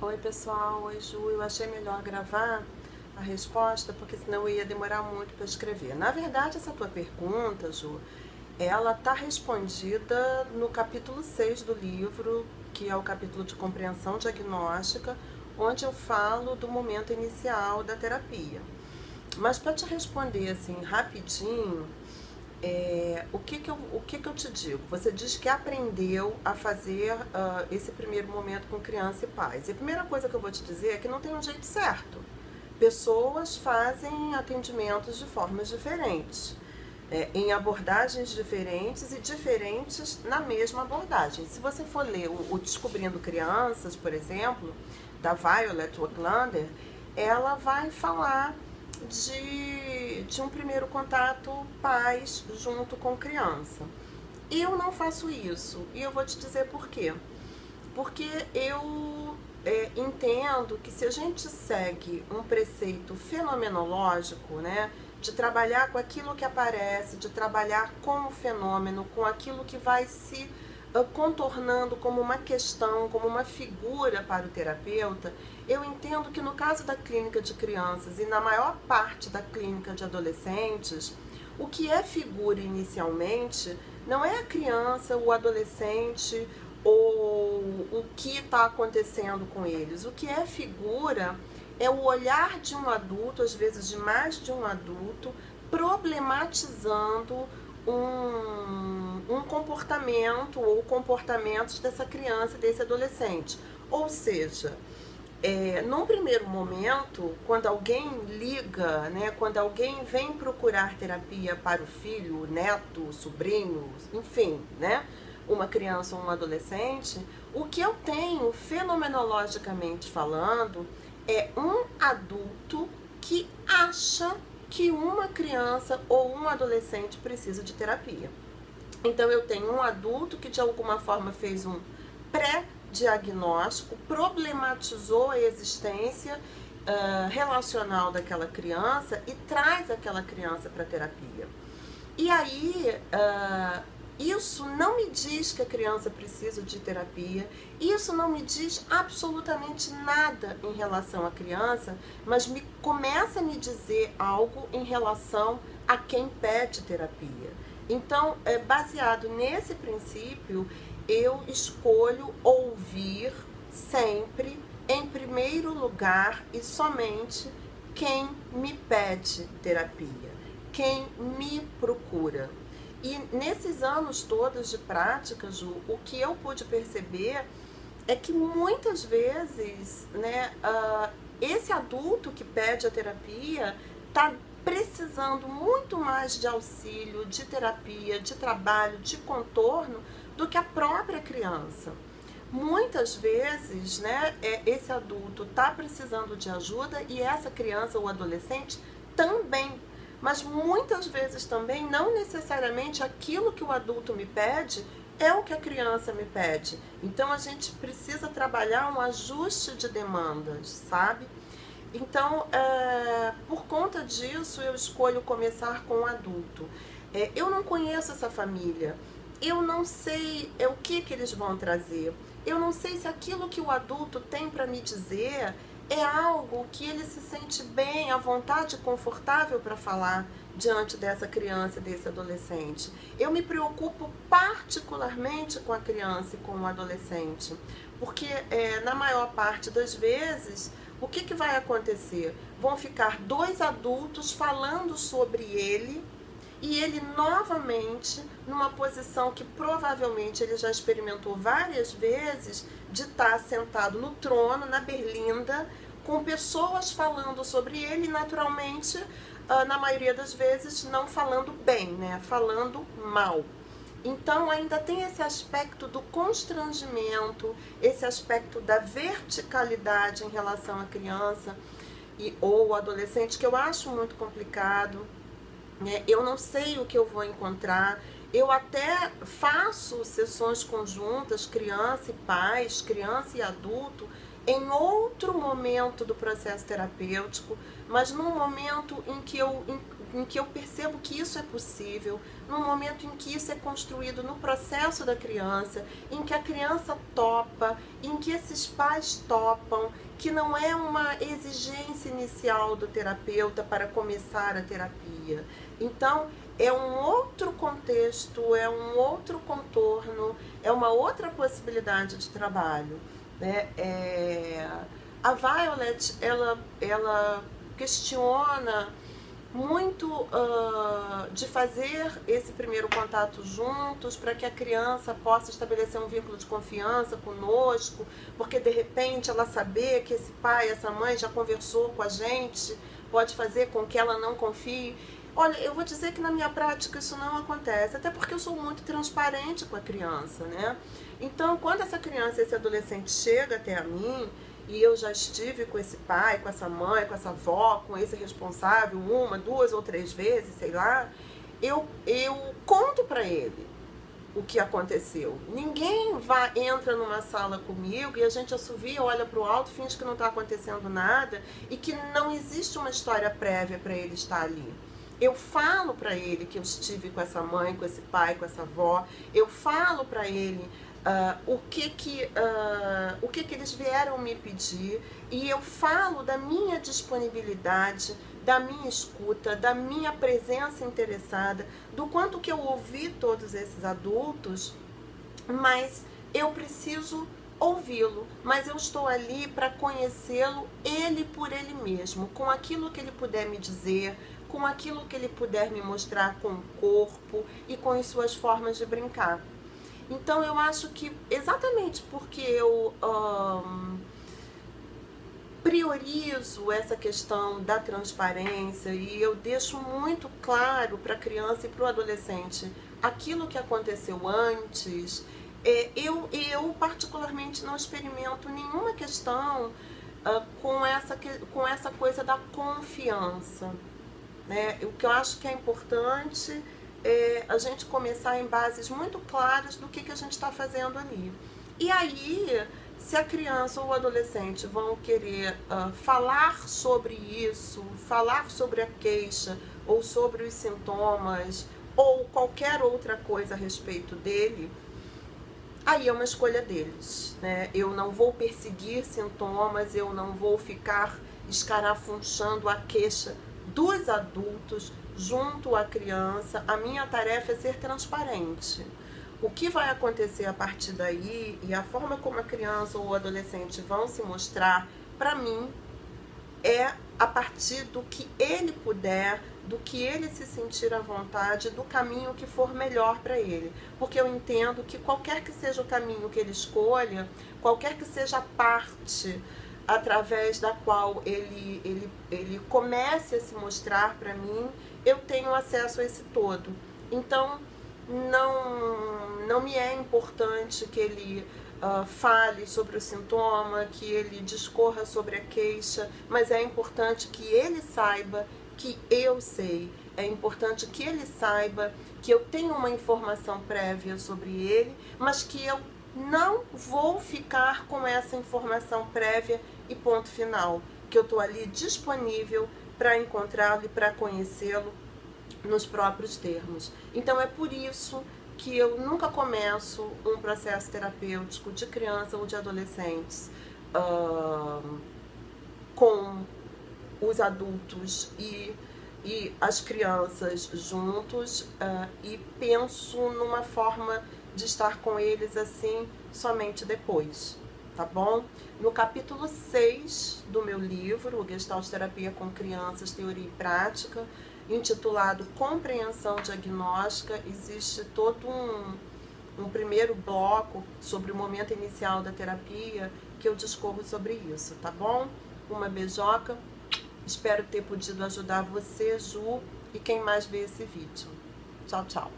Oi pessoal, oi Ju, eu achei melhor gravar a resposta porque senão ia demorar muito para escrever. Na verdade, essa tua pergunta, Ju, ela tá respondida no capítulo 6 do livro, que é o capítulo de compreensão diagnóstica, onde eu falo do momento inicial da terapia. Mas para te responder assim rapidinho, o que que eu te digo? Você diz que aprendeu a fazer esse primeiro momento com criança e pais. E a primeira coisa que eu vou te dizer é que não tem um jeito certo. Pessoas fazem atendimentos de formas diferentes, em abordagens diferentes e diferentes na mesma abordagem. Se você for ler o Descobrindo Crianças, por exemplo, da Violet Wachlander, ela vai falar de um primeiro contato pais junto com criança. Eu não faço isso e eu vou te dizer por quê. Porque eu entendo que se a gente segue um preceito fenomenológico, né, de trabalhar com aquilo que aparece, de trabalhar com o fenômeno, com aquilo que vai se contornando como uma questão, como uma figura para o terapeuta, eu entendo que no caso da clínica de crianças e na maior parte da clínica de adolescentes, o que é figura inicialmente não é a criança, o adolescente ou o que está acontecendo com eles. O que é figura é o olhar de um adulto, às vezes de mais de um adulto, problematizando um comportamento ou comportamentos dessa criança, desse adolescente. Ou seja, num primeiro momento, quando alguém liga, né, quando alguém vem procurar terapia para o filho, o neto, o sobrinho, enfim, né, uma criança ou um adolescente, o que eu tenho, fenomenologicamente falando, é um adulto que acha que uma criança ou um adolescente precisa de terapia. Então eu tenho um adulto que de alguma forma fez um pré-diagnóstico, problematizou a existência relacional daquela criança e traz aquela criança para terapia. E aí isso não me diz que a criança precisa de terapia, isso não me diz absolutamente nada em relação à criança, mas começa a me dizer algo em relação a quem pede terapia. Então, baseado nesse princípio, eu escolho ouvir sempre, em primeiro lugar e somente, quem me pede terapia, quem me procura. E nesses anos todos de prática, Ju, o que eu pude perceber é que muitas vezes, né, esse adulto que pede a terapia está precisando muito mais de auxílio, de terapia, de trabalho, de contorno, do que a própria criança. Muitas vezes, né, esse adulto está precisando de ajuda e essa criança ou adolescente também. Mas muitas vezes também não necessariamente aquilo que o adulto me pede é o que a criança me pede. Então a gente precisa trabalhar um ajuste de demandas, sabe? Então, por conta disso, eu escolho começar com o adulto. Eu não conheço essa família, eu não sei o que eles vão trazer, eu não sei se aquilo que o adulto tem para me dizer é algo que ele se sente bem, à vontade, confortável para falar diante dessa criança, desse adolescente. Eu me preocupo particularmente com a criança e com o adolescente, porque na maior parte das vezes, o que vai acontecer? Vão ficar dois adultos falando sobre ele e ele novamente numa posição que provavelmente ele já experimentou várias vezes, de estar sentado no trono, na berlinda, com pessoas falando sobre ele, naturalmente, na maioria das vezes, não falando bem, né? Falando mal. Então ainda tem esse aspecto do constrangimento, esse aspecto da verticalidade em relação à criança ou adolescente, que eu acho muito complicado. Eu não sei o que eu vou encontrar. Eu até faço sessões conjuntas, criança e pais, criança e adulto, em outro momento do processo terapêutico, mas num momento em que eu em que eu percebo que isso é possível, no momento em que isso é construído no processo da criança, em que a criança topa, em que esses pais topam, que não é uma exigência inicial do terapeuta para começar a terapia. Então, é um outro contexto, é um outro contorno, é uma outra possibilidade de trabalho, né? A Violet, ela questiona muito de fazer esse primeiro contato juntos para que a criança possa estabelecer um vínculo de confiança conosco, porque de repente ela saber que esse pai, essa mãe já conversou com a gente, pode fazer com que ela não confie. Olha, eu vou dizer que na minha prática isso não acontece, até porque eu sou muito transparente com a criança, né? Então, quando essa criança, esse adolescente chega até a mim, e eu já estive com esse pai, com essa mãe, com essa avó, com esse responsável, 1, 2 ou 3 vezes, sei lá, eu conto pra ele o que aconteceu. Ninguém entra numa sala comigo e a gente assovia, olha pro alto, finge que não tá acontecendo nada e que não existe uma história prévia para ele estar ali. Eu falo para ele que eu estive com essa mãe, com esse pai, com essa avó. Eu falo para ele o que eles vieram me pedir. E eu falo da minha disponibilidade, da minha escuta, da minha presença interessada, do quanto que eu ouvi todos esses adultos, mas eu preciso ouvi-lo, mas eu estou ali para conhecê-lo ele por ele mesmo, com aquilo que ele puder me dizer, com aquilo que ele puder me mostrar com o corpo e com as suas formas de brincar. Então eu acho que exatamente porque eu priorizo essa questão da transparência e eu deixo muito claro para a criança e para o adolescente aquilo que aconteceu antes, eu particularmente não experimento nenhuma questão com essa coisa da confiança, né? O que eu acho que é importante é a gente começar em bases muito claras do que a gente está fazendo ali. E aí, se a criança ou o adolescente vão querer falar sobre isso, falar sobre a queixa, ou sobre os sintomas, ou qualquer outra coisa a respeito dele, aí é uma escolha deles, né? Eu não vou perseguir sintomas, eu não vou ficar escarafunchando a queixa dos adultos junto à criança. A minha tarefa é ser transparente. O que vai acontecer a partir daí e a forma como a criança ou o adolescente vão se mostrar, para mim, é a partir do que ele puder, do que ele se sentir à vontade, do caminho que for melhor para ele. Porque eu entendo que qualquer que seja o caminho que ele escolha, qualquer que seja a parte através da qual ele comece a se mostrar para mim, eu tenho acesso a esse todo. Então, não me é importante que ele fale sobre o sintoma, que ele discorra sobre a queixa, mas é importante que ele saiba que eu sei. É importante que ele saiba que eu tenho uma informação prévia sobre ele, mas que eu não vou ficar com essa informação prévia e ponto final, que eu estou ali disponível para encontrá-lo e para conhecê-lo nos próprios termos. Então é por isso que eu nunca começo um processo terapêutico de criança ou de adolescentes com os adultos e as crianças juntos e penso numa forma de estar com eles assim somente depois, tá bom? No capítulo 6 do meu livro, o Gestalt Terapia com Crianças, Teoria e Prática, intitulado Compreensão Diagnóstica, existe todo um primeiro bloco sobre o momento inicial da terapia que eu discorro sobre isso, tá bom? Uma beijoca, espero ter podido ajudar você, Ju, e quem mais vê esse vídeo. Tchau, tchau.